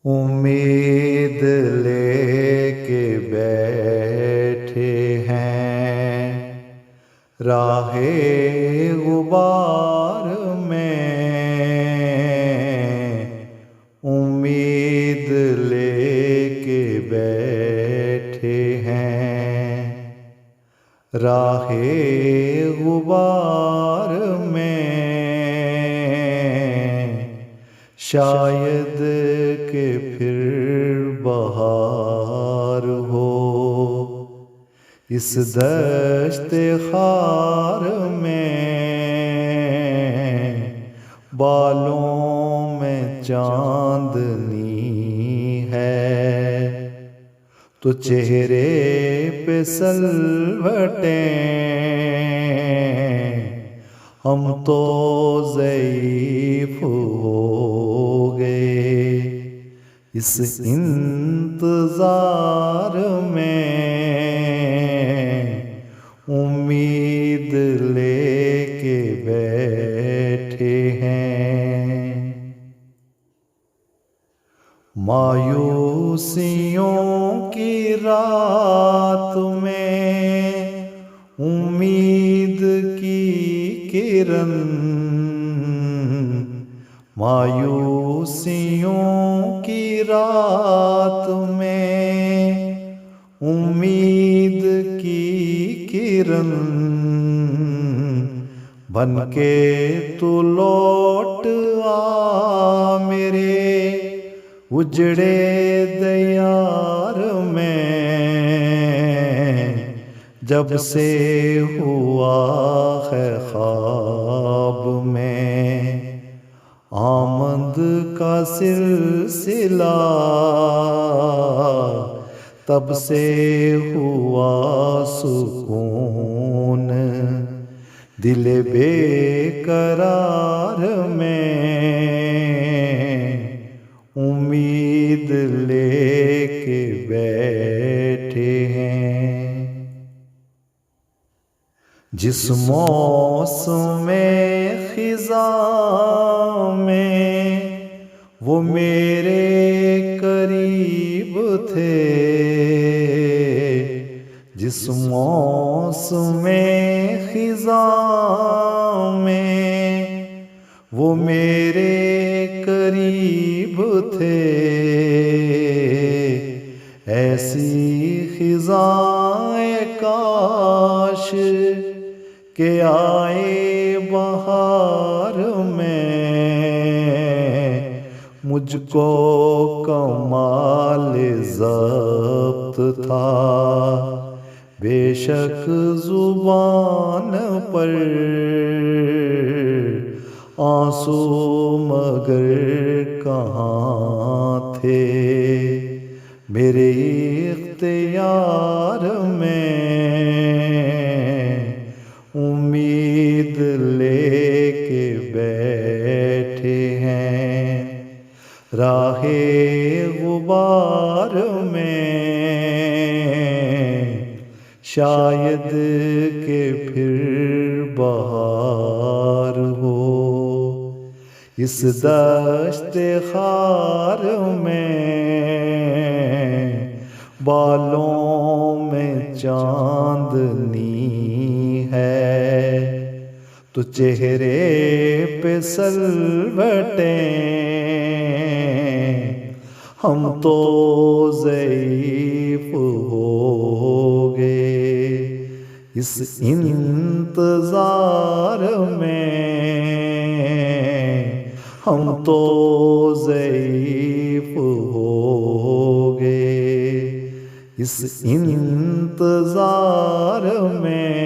उम्मीद लेके बैठे हैं राहे गुबार में। उम्मीद लेके बैठे हैं राहे गुबार में। शायद के फिर बहार हो इस दश्ते खार में। बालों में चांदनी है तो चेहरे पे सलवटें। हम तो ज़ईफ़ हो गए इस इंतज़ार में। उम्मीद लेके बैठे हैं मायूसियों की रात में। उम्मीद की किरण मायूसियों की रात में। उम्मीद की किरण बनके तू लौट आ मेरे उजड़े दयार में। जब से हुआ है ख्वाब में आमद का सिलसिला, तब से हुआ सुकून दिल बेकरार में। उम्मीद लेके बैठे हैं जिस मौसम में खिज़ां में वो मेरे करीब थे। जिस मौसम में खिज़ां में वो मेरे करीब थे। ऐसी खिज़ाएं काश के आए बहार में। मुझको कमाल ज़ब्त था बेशक ज़ुबान पर आंसू मगर कहाँ थे मेरे इख्तियार में। उम्मीद लेके बैठे हैं राहे गुबार में। शायद के फिर बहार हो इस दश्ते खार में। बालों में चांदनी है तो चेहरे पे सलवटें। हम तो ज़ईफ़ हो गए इस इंतज़ार में। हम तो ज़ईफ़ हो गए इस इंतज़ार में।